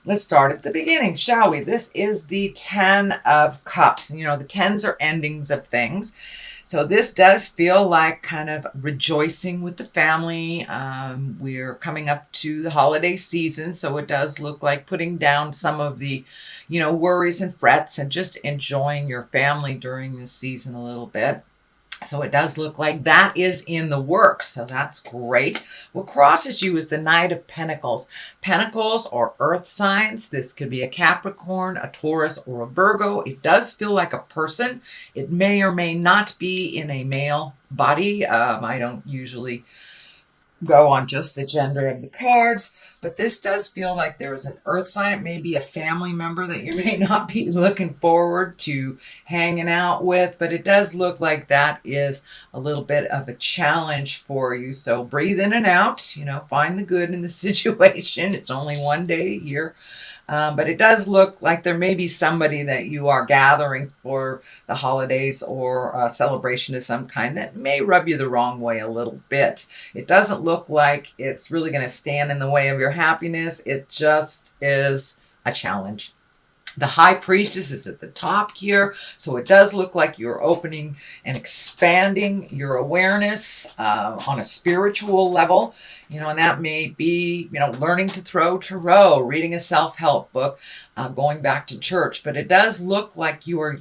Let's start at the beginning, shall we? This is the 10 of Cups. You know, the 10s are endings of things. So this does feel like kind of rejoicing with the family. We're coming up to the holiday season, so it does look like putting down some of the, worries and frets and just enjoying your family during this season a little bit. So it does look like that is in the works. So that's great. What crosses you is the Knight of Pentacles. Pentacles are earth signs. This could be a Capricorn, a Taurus, or a Virgo. It does feel like a person. It may or may not be in a male body. I don't usually go on just the gender of the cards, but this does feel like there is an earth sign. It may be a family member that you may not be looking forward to hanging out with, but it does look like that is a little bit of a challenge for you. So breathe in and out, find the good in the situation. It's only one day here. But it does look like there may be somebody that you are gathering for the holidays or a celebration of some kind that may rub you the wrong way a little bit. It doesn't look like it's really going to stand in the way of your happiness. It just is a challenge. The High Priestess is at the top here, so it does look like you're opening and expanding your awareness on a spiritual level, and that may be, learning to throw tarot, reading a self-help book, going back to church, but it does look like you are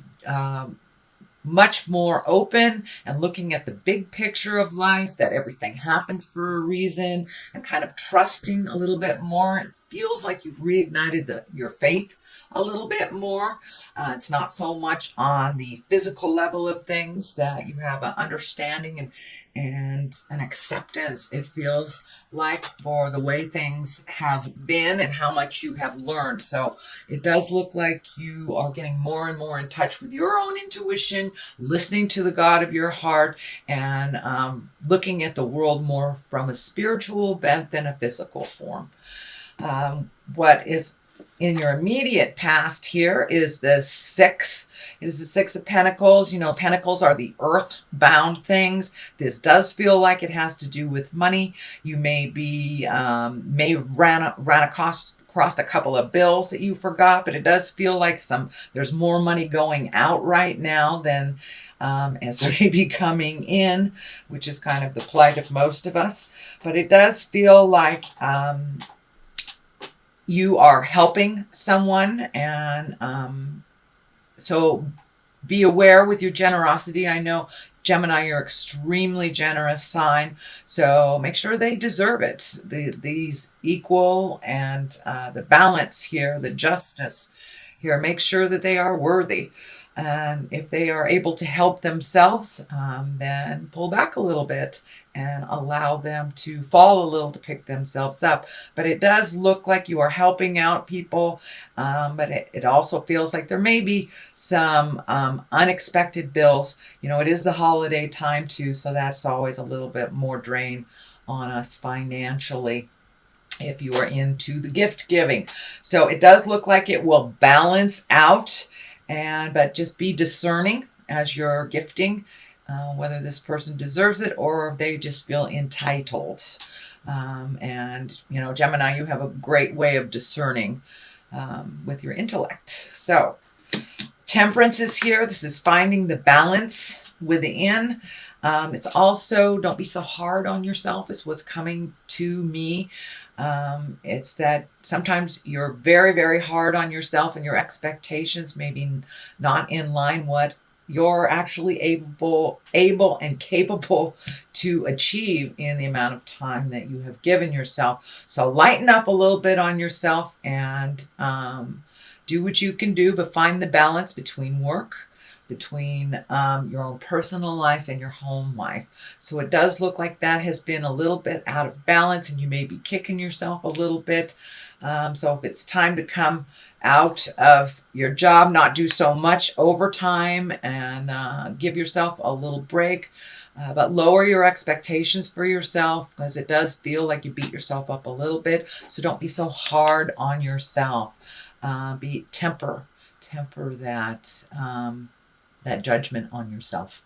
much more open and looking at the big picture of life, that everything happens for a reason, and kind of trusting a little bit more. It feels like you've reignited your faith a little bit more. It's not so much on the physical level of things, that you have an understanding and an acceptance, it feels like, for the way things have been and how much you have learned. So it does look like you are getting more and more in touch with your own intuition, listening to the God of your heart, and looking at the world more from a spiritual bent than a physical form. What is in your immediate past here is the Six. It is the Six of Pentacles. Pentacles are the earth-bound things. This does feel like it has to do with money. You may ran across a couple of bills that you forgot, but it does feel like there's more money going out right now than as maybe coming in, which is kind of the plight of most of us. But it does feel like you are helping someone, and so be aware with your generosity. I know, Gemini, you're extremely generous sign, so make sure they deserve it. These equal and the balance here, the justice here, make sure that they are worthy. And if they are able to help themselves, then pull back a little bit and allow them to fall a little to pick themselves up. But it does look like you are helping out people, but it also feels like there may be some unexpected bills. It is the holiday time too, so that's always a little bit more drain on us financially if you are into the gift giving. So it does look like it will balance out. But just be discerning as you're gifting, whether this person deserves it or if they just feel entitled. Gemini, you have a great way of discerning with your intellect. So Temperance is here. This is finding the balance within. It's also, don't be so hard on yourself, is what's coming to me. It's that sometimes you're very, very hard on yourself and your expectations may be not in line what you're actually able and capable to achieve in the amount of time that you have given yourself. So lighten up a little bit on yourself and do what you can do, but find the balance between work, between your own personal life and your home life. So it does look like that has been a little bit out of balance and you may be kicking yourself a little bit. So if it's time to come out of your job, not do so much overtime and give yourself a little break, but lower your expectations for yourself, because it does feel like you beat yourself up a little bit. So don't be so hard on yourself. Temper that judgment on yourself.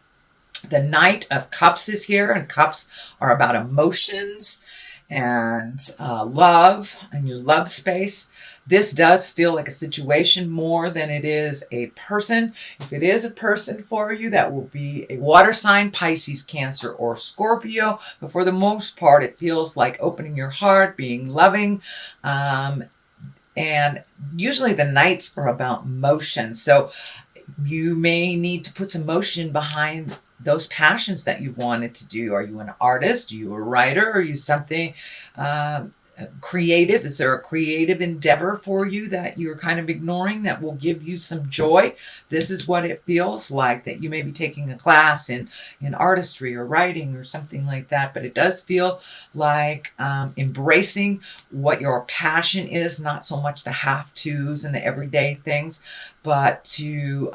The Knight of Cups is here, and cups are about emotions and love and your love space. This does feel like a situation more than it is a person. If it is a person for you, that will be a water sign, Pisces, Cancer, or Scorpio. But for the most part, it feels like opening your heart, being loving. And usually the nights are about motion. So you may need to put some motion behind those passions that you've wanted to do. Are you an artist? Are you a writer? Are you something creative? Is there a creative endeavor for you that you're kind of ignoring that will give you some joy? This is what it feels like, that you may be taking a class in artistry or writing or something like that. But it does feel like embracing what your passion is, not so much the have-tos and the everyday things, but to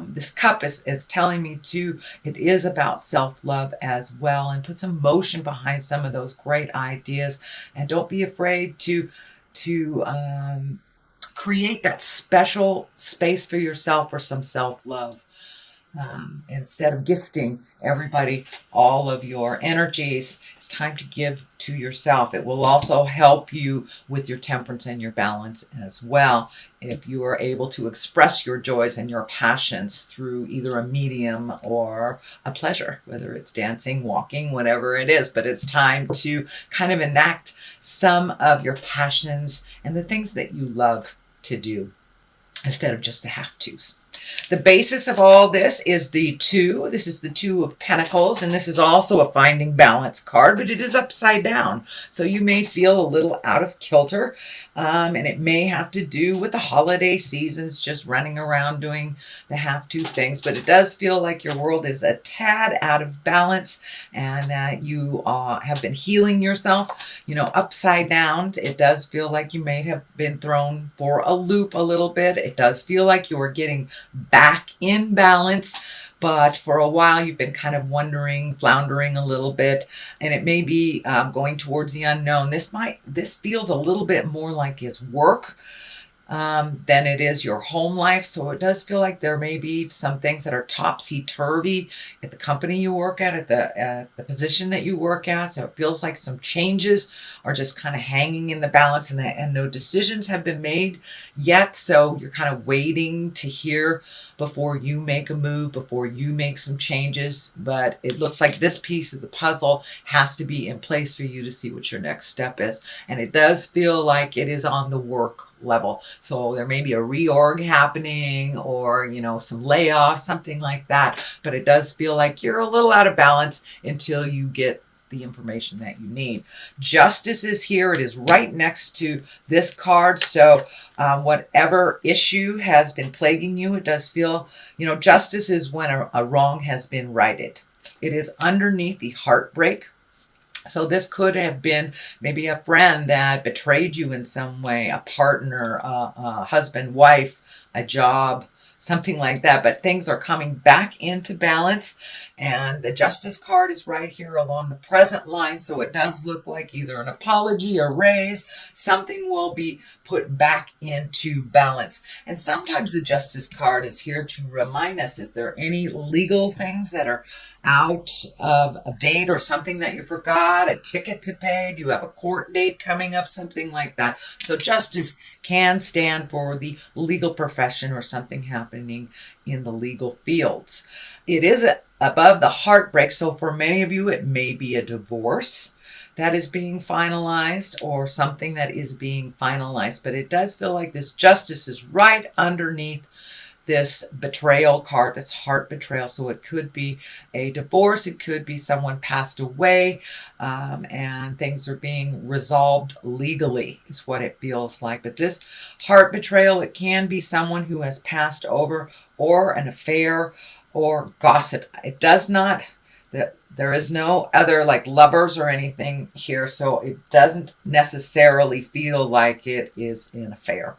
this cup is telling me too, it is about self-love as well, and put some motion behind some of those great ideas, and don't be afraid to create that special space for yourself for some self-love. Instead of gifting everybody all of your energies, it's time to give to yourself. It will also help you with your temperance and your balance as well, if you are able to express your joys and your passions through either a medium or a pleasure, whether it's dancing, walking, whatever it is. But it's time to kind of enact some of your passions and the things that you love to do instead of just the have-tos. The basis of all this is the 2. This is the 2 of Pentacles, and this is also a finding balance card, but it is upside down. So you may feel a little out of kilter, and it may have to do with the holiday seasons, just running around doing the have-to things. But it does feel like your world is a tad out of balance, and that you have been healing yourself, upside down. It does feel like you may have been thrown for a loop a little bit. It does feel like you're getting back in balance, but for a while you've been kind of wondering, floundering a little bit, and it may be going towards the unknown. This feels a little bit more like it's work than it is your home life. So it does feel like there may be some things that are topsy-turvy at the company you work at the position that you work at. So it feels like some changes are just kind of hanging in the balance, and no decisions have been made yet. So you're kind of waiting to hear before you make a move, before you make some changes. But it looks like this piece of the puzzle has to be in place for you to see what your next step is. And it does feel like it is on the work level. So there may be a reorg happening, or some layoffs, something like that. But it does feel like you're a little out of balance until you get the information that you need. Justice is here. It is right next to this card. So whatever issue has been plaguing you, it does feel, justice is when a wrong has been righted. It is underneath the heartbreak. So this could have been maybe a friend that betrayed you in some way, a partner, a husband, wife, a job, something like that. But things are coming back into balance, and the Justice card is right here along the present line. So it does look like either an apology, a raise, something will be put back into balance. And sometimes the Justice card is here to remind us, is there any legal things that are out of a date, or something that you forgot, a ticket to pay, do you have a court date coming up, something like that. So justice can stand for the legal profession or something happening in the legal fields. It is above the heartbreak, so for many of you it may be a divorce that is being finalized, or something that is being finalized. But it does feel like this justice is right underneath this betrayal card, that's heart betrayal. So it could be a divorce, it could be someone passed away, and things are being resolved legally, is what it feels like. But this heart betrayal, it can be someone who has passed over, or an affair, or gossip. It does not, there is no other like lovers or anything here, so it doesn't necessarily feel like it is an affair.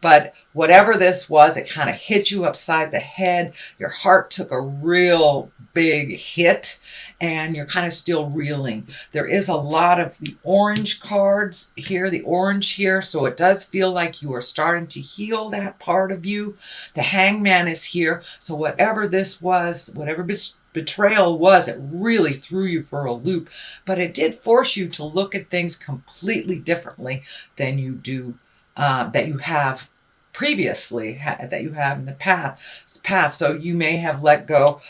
But whatever this was, it kind of hit you upside the head. Your heart took a real big hit, and you're kind of still reeling. There is a lot of the orange cards here, the orange here, so it does feel like you are starting to heal that part of you. The Hangman is here, so whatever this was, whatever betrayal was, it really threw you for a loop, but it did force you to look at things completely differently than you do that you have previously, that you have in the past. So you may have let go,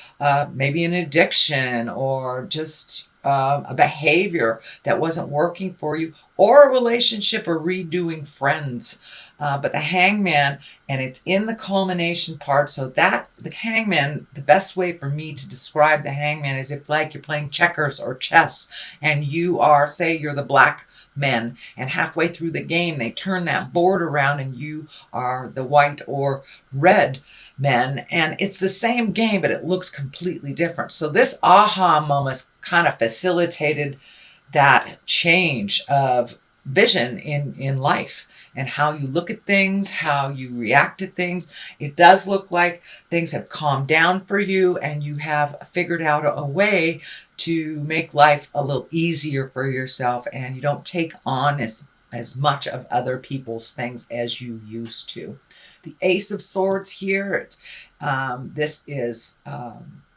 maybe an addiction, or just a behavior that wasn't working for you, or a relationship, or redoing friends. But the hangman, and it's in the culmination part. So that the hangman, the best way for me to describe the hangman is if like you're playing checkers or chess, and you are, say you're the black men, and halfway through the game they turn that board around and you are the white or red men, and it's the same game but it looks completely different. So this aha moment kind of facilitated that change of vision in life, and how you look at things, how you react to things. It does look like things have calmed down for you, and you have figured out a way to make life a little easier for yourself, and you don't take on as much of other people's things as you used to. The Ace of Swords here, this is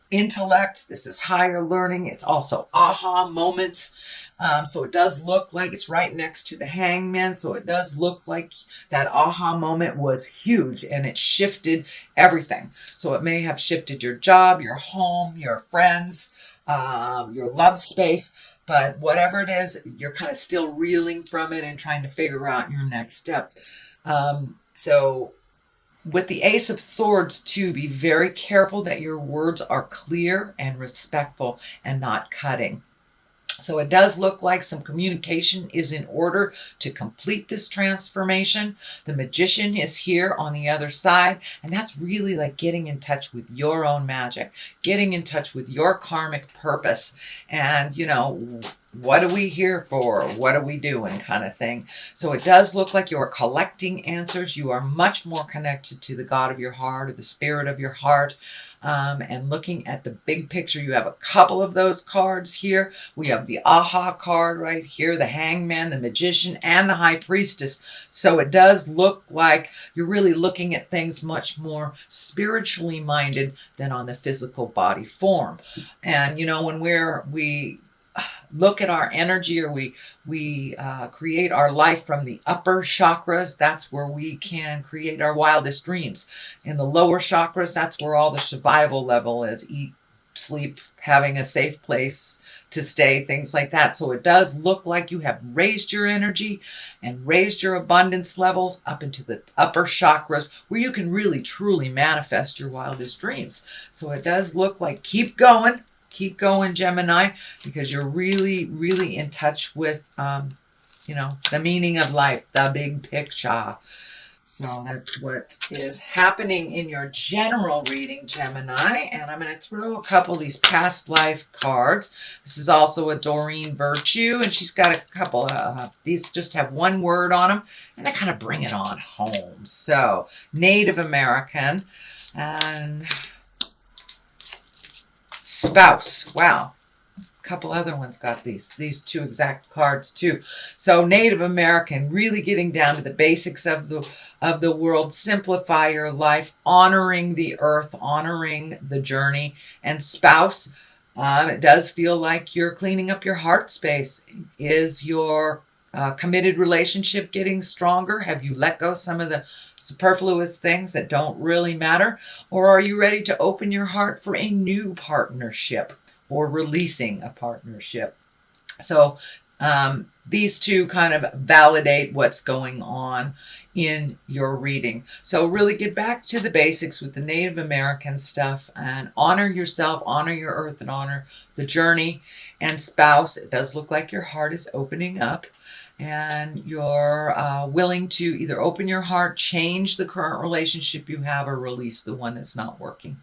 intellect, this is higher learning, it's also aha moments. So it does look like it's right next to the hangman. So it does look like that aha moment was huge and it shifted everything. So it may have shifted your job, your home, your friends, your love space. But whatever it is, you're kind of still reeling from it and trying to figure out your next step. So with the Ace of Swords too, be very careful that your words are clear and respectful and not cutting. So it does look like some communication is in order to complete this transformation. The Magician is here on the other side, and that's really like getting in touch with your own magic, getting in touch with your karmic purpose, and what are we here for? What are we doing, kind of thing. So it does look like you're collecting answers. You are much more connected to the God of your heart, or the spirit of your heart. And looking at the big picture, you have a couple of those cards here. We have the aha card right here, the hangman, the magician, and the high priestess. So it does look like you're really looking at things much more spiritually minded than on the physical body form. And when we look at our energy, or we create our life from the upper chakras, that's where we can create our wildest dreams. In the lower chakras, that's where all the survival level is: eat, sleep, having a safe place to stay, things like that. So it does look like you have raised your energy and raised your abundance levels up into the upper chakras, where you can really truly manifest your wildest dreams. So it does look like keep going. Keep going, Gemini, because you're really, really in touch with, the meaning of life, the big picture. So that's what is happening in your general reading, Gemini. And I'm going to throw a couple of these past life cards. This is also a Doreen Virtue, and she's got a couple of, these just have one word on them, and they kind of bring it on home. So, Native American and Spouse. Wow. A couple other ones got these two exact cards too. So Native American, really getting down to the basics of the world. Simplify your life, honoring the earth, honoring the journey. And Spouse, it does feel like you're cleaning up your heart space. Is your committed relationship getting stronger? Have you let go some of the superfluous things that don't really matter? Or are you ready to open your heart for a new partnership, or releasing a partnership? So these two kind of validate what's going on in your reading. So really get back to the basics with the Native American stuff, and honor yourself, honor your earth, and honor the journey. And Spouse, it does look like your heart is opening up, and you're willing to either open your heart, change the current relationship you have, or release the one that's not working.